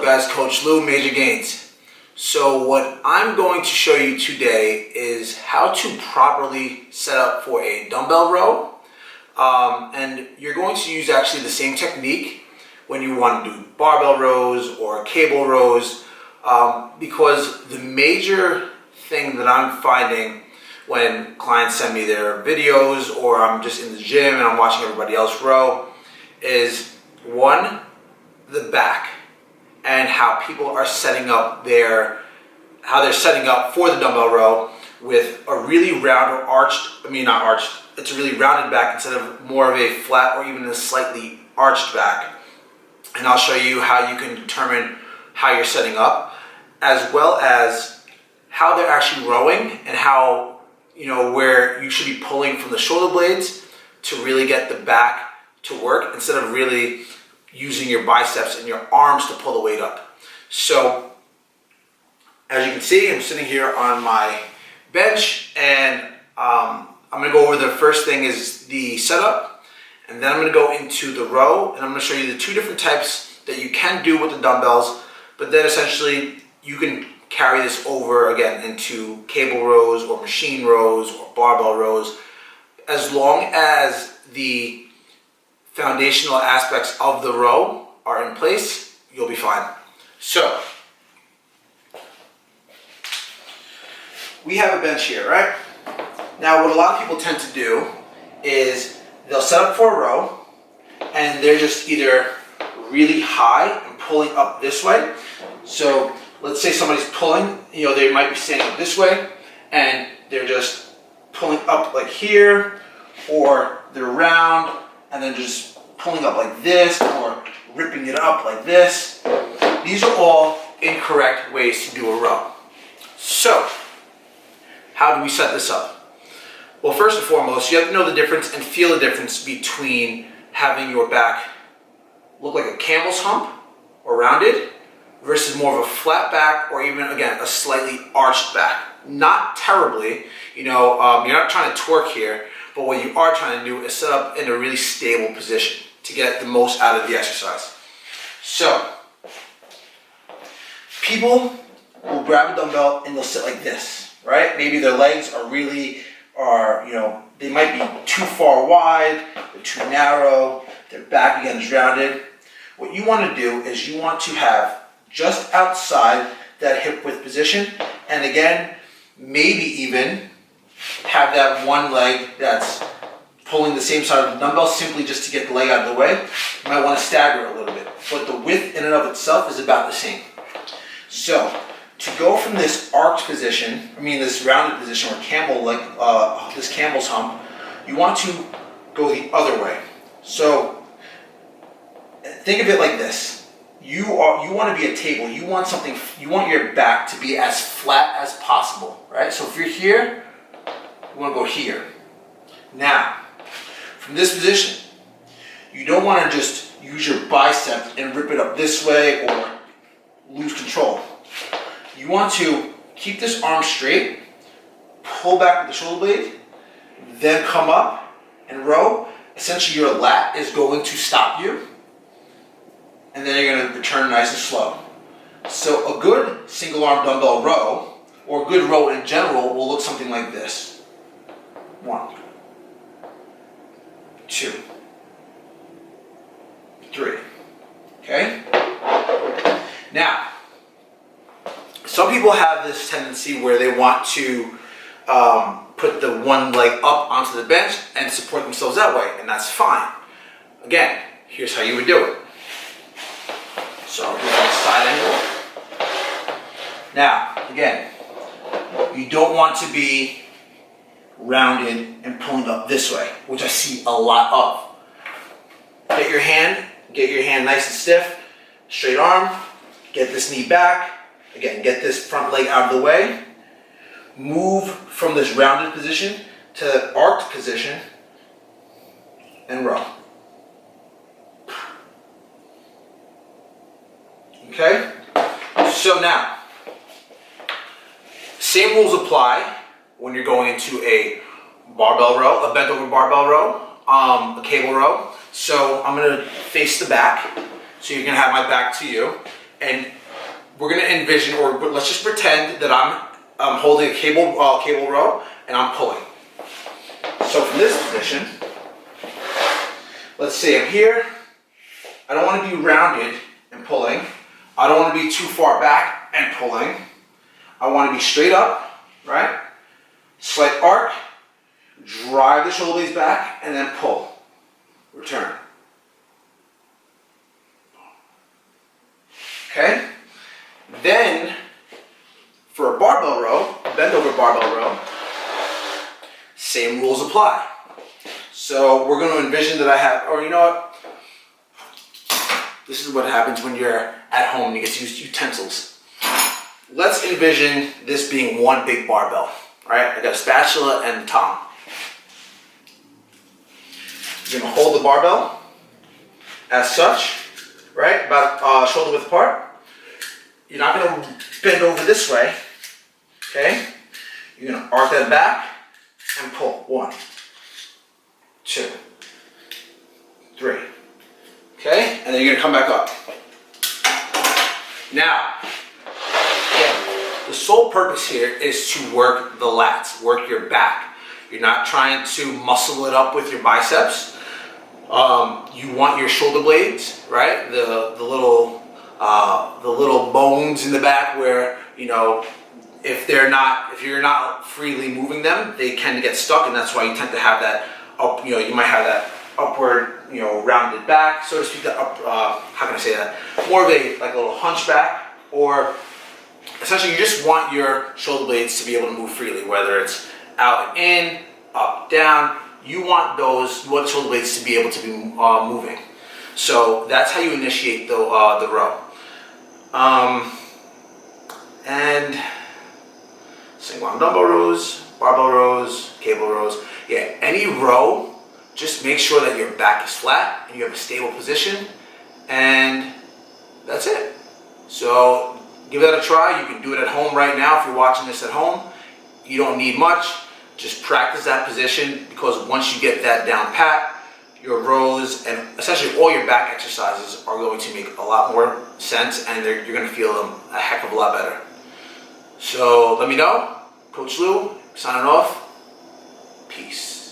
guys? Coach Lou, Major Gains. So what I'm going to show you today is how to properly set up for a dumbbell row. And you're going to use actually the same technique when you want to do barbell rows or cable rows, because the major thing that I'm finding when clients send me their videos or I'm just in the gym and I'm watching everybody else row is, one, the back and how people are setting up how they're setting up for the dumbbell row with a really round or it's a really rounded back instead of more of a flat or even a slightly arched back. And I'll show you how you can determine how you're setting up, as well as how they're actually rowing and how, where you should be pulling from the shoulder blades to really get the back to work instead of really using your biceps and your arms to pull the weight up. So as you can see, I'm sitting here on my bench, and I'm going to go over the first thing is the setup, and then I'm going to go into the row, and I'm going to show you the two different types that you can do with the dumbbells, but then essentially you can carry this over again into cable rows or machine rows or barbell rows. As long as the foundational aspects of the row are in place, you'll be fine. So we have a bench here, right? Now what a lot of people tend to do is they'll set up for a row and they're just either really high and pulling up this way. So let's say somebody's pulling, they might be standing up this way and they're just pulling up like here, or they're round and then just pulling up like this, or ripping it up like this. These are all incorrect ways to do a row. So how do we set this up? Well, first and foremost, you have to know the difference and feel the difference between having your back look like a camel's hump or rounded versus more of a flat back, or even, again, a slightly arched back. Not terribly, you're not trying to twerk here, but what you are trying to do is set up in a really stable position to get the most out of the exercise. So people will grab a dumbbell and they'll sit like this, right? Maybe their legs they might be too far wide, they're too narrow, their back again is rounded. What you want to do is you want to have just outside that hip width position, and again, maybe even have that one leg that's pulling the same side of the dumbbell simply just to get the leg out of the way. You might want to stagger it a little bit, but the width in and of itself is about the same. So to go from this arched position, this rounded position or this camel's hump, you want to go the other way. So think of it like this. You want to be a table. You want your back to be as flat as possible, right? So if you're here, you want to go here. Now, from this position, you don't want to just use your bicep and rip it up this way or lose control. You want to keep this arm straight, pull back with the shoulder blade, then come up and row. Essentially, your lat is going to stop you, and then you're going to return nice and slow. So a good single arm dumbbell row, or a good row in general, will look something like this. 1, 2, 3. Okay? Now, some people have this tendency where they want to put the one leg up onto the bench and support themselves that way, and that's fine. Again, here's how you would do it. So I'll do that side angle. Now, again, you don't want to be rounded and pulling up this way, which I see a lot of. Get your hand nice and stiff, straight arm, get this knee back, again, get this front leg out of the way, move from this rounded position to that arched position, and row. Okay? So now, same rules apply when you're going into a barbell row, a bent over barbell row, a cable row. So I'm going to face the back. So you're going to have my back to you. And we're gonna envision, or let's just pretend that I'm holding a cable row and I'm pulling. So from this position, let's say I'm here. I don't want to be rounded and pulling. I don't want to be too far back and pulling. I want to be straight up, right? Slight arc, drive the shoulder blades back, and then pull. Return. Okay? Then, for a barbell row, bend over barbell row, same rules apply. So we're going to envision that I have, or you know what? This is what happens when you're at home and you get to use utensils. Let's envision this being one big barbell, right? I got a spatula and a tong. You're going to hold the barbell as such, right? About shoulder width apart. You're not going to bend over this way, okay? You're going to arc that back and pull. 1, 2, 3. Okay? And then you're going to come back up. Now, again, the sole purpose here is to work the lats, work your back. You're not trying to muscle it up with your biceps. You want your shoulder blades, right? The little bones in the back where, you know, if you're not freely moving them, they can get stuck, and that's why you tend to have that up, you know, you might have that upward, you know, rounded back, so to speak, that up, how can I say that? More of a, like a little hunchback, or essentially you just want your shoulder blades to be able to move freely, whether it's out and in, up, down. You want the shoulder blades to be able to be moving. So that's how you initiate the row. And single arm dumbbell rows, barbell rows, cable rows. Yeah, any row, just make sure that your back is flat and you have a stable position, and that's it. So give that a try. You can do it at home right now if you're watching this at home. You don't need much. Just practice that position, because once you get that down pat, your rows and essentially all your back exercises are going to make a lot more sense, and you're going to feel them a heck of a lot better. So let me know. Coach Lou, signing off. Peace.